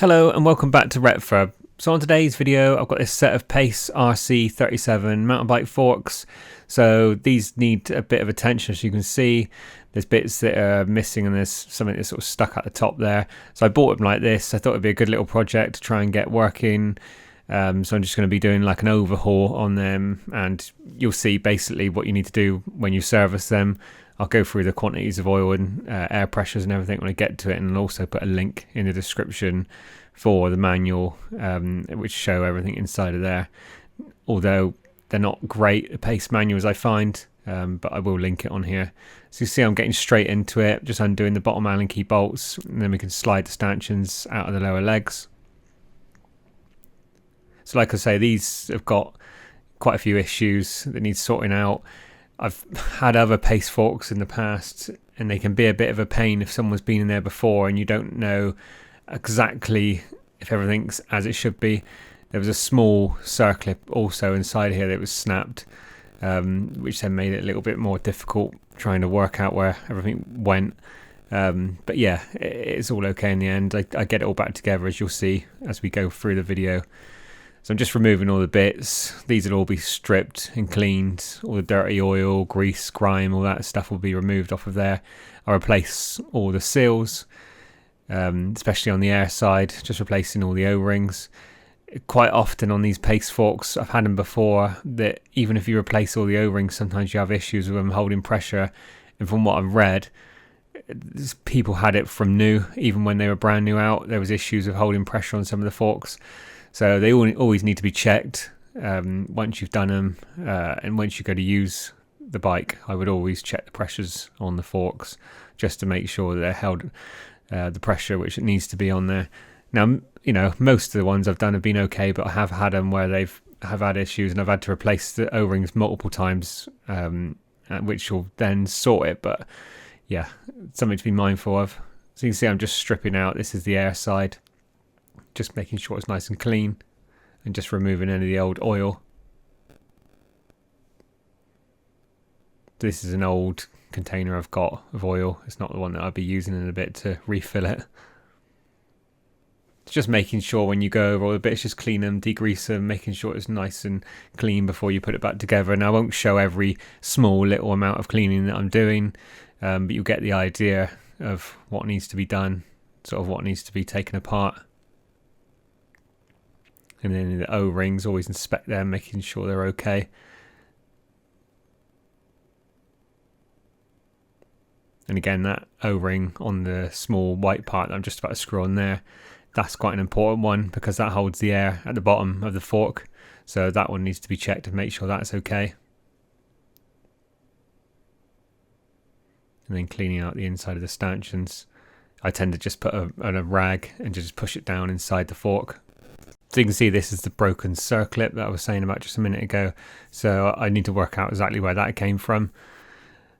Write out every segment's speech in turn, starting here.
Hello and welcome back to Retfurb. So on today's video I've got this set of Pace RC-37 mountain bike forks. So these need a bit of attention. As you can see, there's bits that are missing and there's something that's sort of stuck at the top there. So I bought them like this. I thought it'd be a good little project to try and get working. So I'm just going to be doing like an overhaul on them, and you'll see basically what you need to do when you service them. I'll go through the quantities of oil and air pressures and everything when I get to it, and I'll also put a link in the description for the manual, which show everything inside of there. Although they're not great, the Pace manuals I find, but I will link it on here. So you see I'm getting straight into it, just undoing the bottom Allen key bolts, and then we can slide the stanchions out of the lower legs. So like I say, these have got quite a few issues that need sorting out. I've had other Pace forks in the past, and they can be a bit of a pain if someone's been in there before and you don't know exactly if everything's as it should be. There was a small circlip also inside here that was snapped, which then made it a little bit more difficult trying to work out where everything went. But yeah, it's all okay in the end. I get it all back together, as you'll see as we go through the video. So I'm just removing all the bits. These will all be stripped and cleaned. All the dirty oil, grease, grime, all that stuff will be removed off of there. I'll replace all the seals, especially on the air side, just replacing all the O-rings. Quite often on these Pace forks, I've had them before, that even if you replace all the O-rings, sometimes you have issues with them holding pressure. And from what I've read, people had it from new. Even when they were brand new out, there was issues with holding pressure on some of the forks. So they always need to be checked once you've done them, and once you go to use the bike, I would always check the pressures on the forks just to make sure that they're held the pressure which it needs to be on there. Now, you know, most of the ones I've done have been okay, but I have had them where have had issues, and I've had to replace the O-rings multiple times, which will then sort it. But yeah, something to be mindful of. So you can see I'm just stripping out. This is the air side. Just making sure it's nice and clean, and just removing any of the old oil. This is an old container I've got of oil. It's not the one that I'll be using in a bit to refill it. It's just making sure when you go over all the bits, just clean them, degrease them, making sure it's nice and clean before you put it back together. And I won't show every small little amount of cleaning that I'm doing, but you'll get the idea of what needs to be done, sort of what needs to be taken apart. And then the O-rings, always inspect them, making sure they're okay. And again, that O-ring on the small white part that I'm just about to screw on there, that's quite an important one because that holds the air at the bottom of the fork. So that one needs to be checked and make sure that's okay. And then cleaning out the inside of the stanchions. I tend to just put a rag and just push it down inside the fork. So you can see this is the broken circlip that I was saying about just a minute ago. So I need to work out exactly where that came from.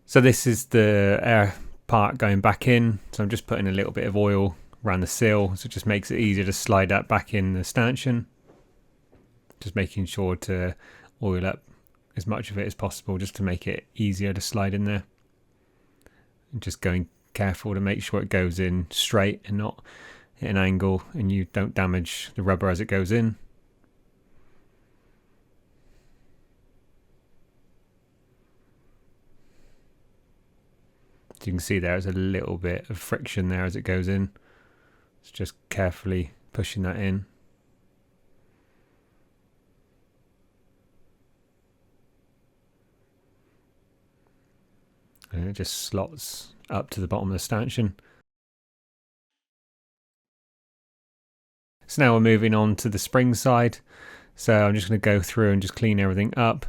So this is the air part going back in. So I'm just putting a little bit of oil around the seal. So it just makes it easier to slide that back in the stanchion. Just making sure to oil up as much of it as possible just to make it easier to slide in there. And just going careful to make sure it goes in straight and not at an angle, and you don't damage the rubber as it goes in. So you can see there's a little bit of friction there as it goes in. It's just carefully pushing that in. And it just slots up to the bottom of the stanchion. So now we're moving on to the spring side. So I'm just going to go through and just clean everything up.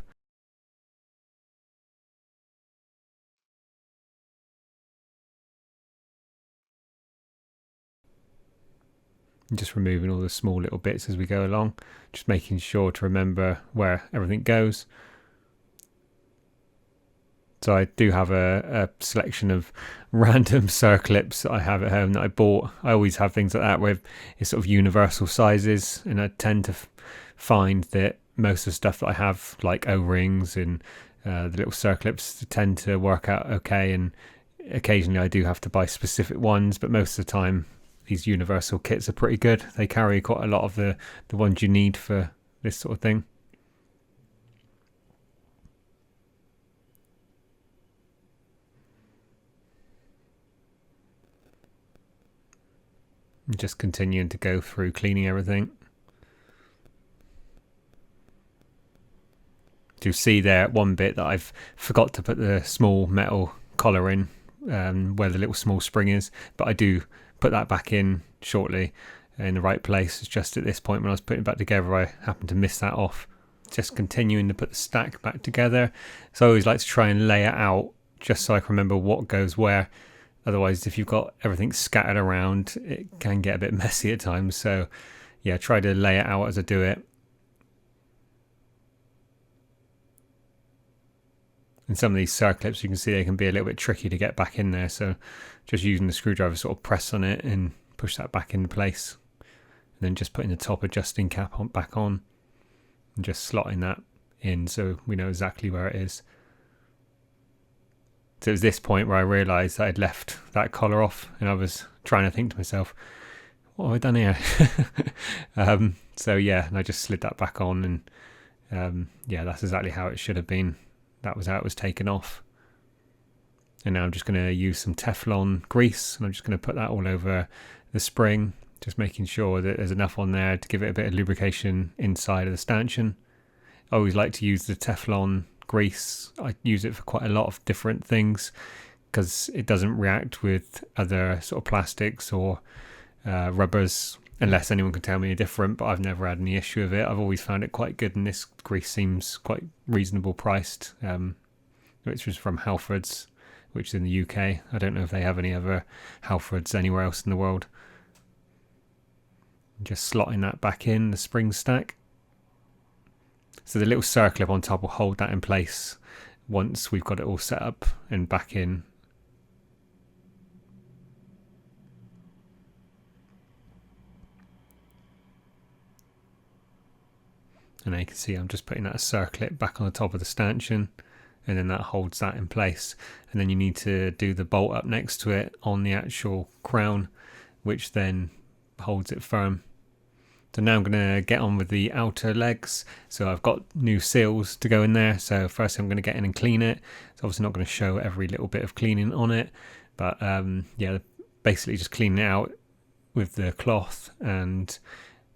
And just removing all the small little bits as we go along. Just making sure to remember where everything goes. So I do have a selection of random circlips that I have at home that I bought. I always have things like that where it's sort of universal sizes, and I tend to find that most of the stuff that I have, like O-rings and the little circlips, tend to work out okay, and occasionally I do have to buy specific ones, but most of the time these universal kits are pretty good. They carry quite a lot of the ones you need for this sort of thing. And just continuing to go through cleaning everything. You'll see there one bit that I've forgot to put the small metal collar in, where the little small spring is, but I do put that back in shortly in the right place. It's just at this point when I was putting it back together I happened to miss that off. Just continuing to put the stack back together. So I always like to try and lay it out just so I can remember what goes where. Otherwise, if you've got everything scattered around, it can get a bit messy at times. So yeah, try to lay it out as I do it. And some of these circlips, you can see they can be a little bit tricky to get back in there. So just using the screwdriver, sort of press on it and push that back into place. And then just putting the top adjusting cap on, back on, and just slotting that in so we know exactly where it is. So it was this point where I realised that I'd left that collar off, and I was trying to think to myself, what have I done here? So yeah, and I just slid that back on, and yeah, that's exactly how it should have been. That was how it was taken off. And now I'm just going to use some Teflon grease, and I'm just going to put that all over the spring, just making sure that there's enough on there to give it a bit of lubrication inside of the stanchion. I always like to use the Teflon grease. I use it for quite a lot of different things because it doesn't react with other sort of plastics or rubbers, unless anyone can tell me different, but I've never had any issue with it. I've always found it quite good, and this grease seems quite reasonable priced, which was from Halfords, which is in the UK. I don't know if they have any other Halfords anywhere else in the world. Just slotting that back in the spring stack. So the little circlip on top will hold that in place once we've got it all set up and back in. And now you can see I'm just putting that circlip back on the top of the stanchion, and then that holds that in place. And then you need to do the bolt up next to it on the actual crown, which then holds it firm. So now I'm going to get on with the outer legs. So I've got new seals to go in there. So first I'm going to get in and clean it. It's obviously not going to show every little bit of cleaning on it, but yeah, basically just cleaning it out with the cloth and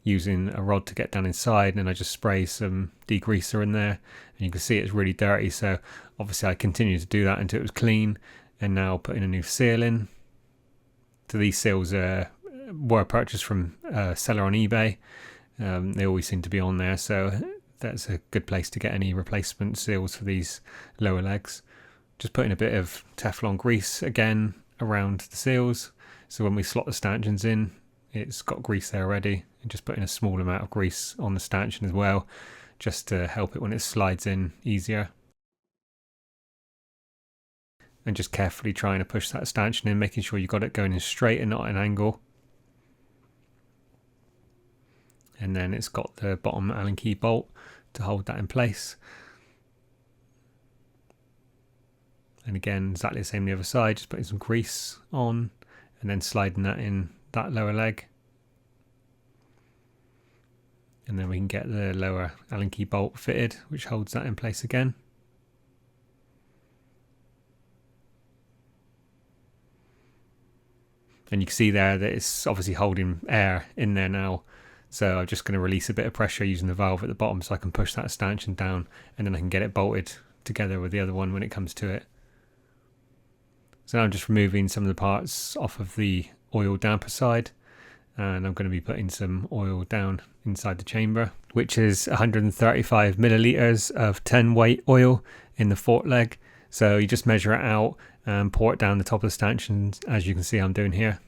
using a rod to get down inside, and I just spray some degreaser in there, and you can see it's really dirty. So obviously I continued to do that until it was clean, and now putting a new seal in. So these seals were purchased from a seller on eBay. They always seem to be on there, so that's a good place to get any replacement seals for these lower legs. Just putting a bit of Teflon grease again around the seals, so when we slot the stanchions in, it's got grease there already, and just putting a small amount of grease on the stanchion as well, just to help it when it slides in easier. And just carefully trying to push that stanchion in, making sure you got it going in straight and not at an angle. And then it's got the bottom Allen key bolt to hold that in place. And again, exactly the same on the other side, just putting some grease on and then sliding that in that lower leg. And then we can get the lower Allen key bolt fitted, which holds that in place again. And you can see there that it's obviously holding air in there now. So I'm just going to release a bit of pressure using the valve at the bottom so I can push that stanchion down, and then I can get it bolted together with the other one when it comes to it. So now I'm just removing some of the parts off of the oil damper side, and I'm going to be putting some oil down inside the chamber, which is 135 milliliters of 10 weight oil in the fort leg. So you just measure it out and pour it down the top of the stanchion, as you can see I'm doing here.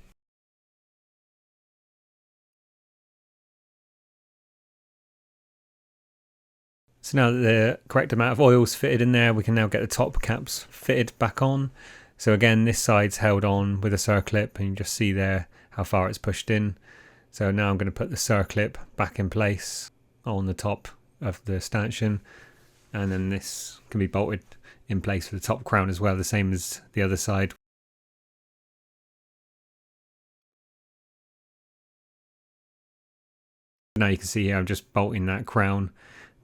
So now that the correct amount of oil is fitted in there, we can now get the top caps fitted back on. So again, this side's held on with a circlip, and you can just see there how far it's pushed in. So now I'm going to put the circlip back in place on the top of the stanchion, and then this can be bolted in place for the top crown as well, the same as the other side. Now you can see here I'm just bolting that crown,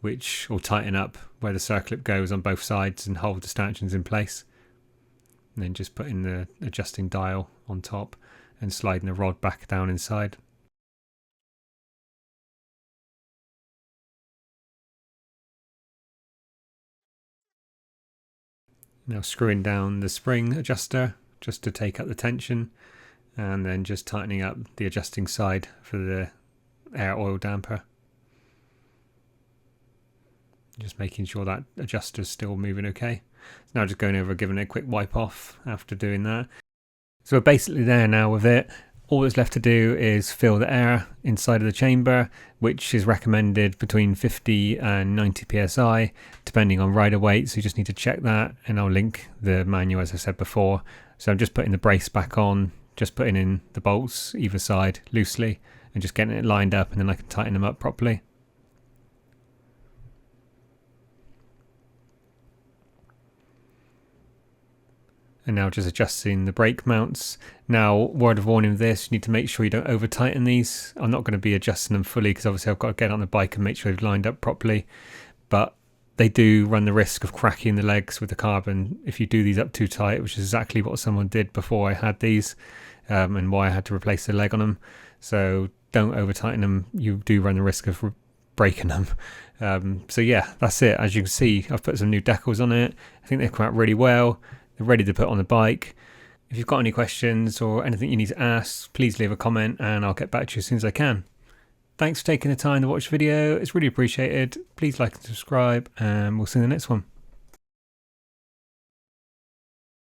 which will tighten up where the circlip goes on both sides and hold the stanchions in place. And then just putting the adjusting dial on top and sliding the rod back down inside. Now screwing down the spring adjuster just to take up the tension, and then just tightening up the adjusting side for the air oil damper. Just making sure that adjuster's still moving okay. So now just going over, giving it a quick wipe off after doing that. So we're basically there now with it. All that's left to do is fill the air inside of the chamber, which is recommended between 50 and 90 psi, depending on rider weight. So you just need to check that, and I'll link the manual as I said before. So I'm just putting the brace back on, just putting in the bolts either side loosely, and just getting it lined up, and then I can tighten them up properly. And now just adjusting the brake mounts. Now, word of warning with this, you need to make sure you don't over tighten these. I'm not going to be adjusting them fully because obviously I've got to get on the bike and make sure they've lined up properly. But they do run the risk of cracking the legs with the carbon if you do these up too tight, which is exactly what someone did before I had these, and why I had to replace the leg on them. So don't over tighten them. You do run the risk of breaking them. So yeah, that's it. As you can see, I've put some new decals on it. I think they've come out really well. They're ready to put on the bike. If you've got any questions or anything you need to ask, please leave a comment and I'll get back to you as soon as I can. Thanks for taking the time to watch the video. It's really appreciated. Please like and subscribe, and we'll see you in the next one.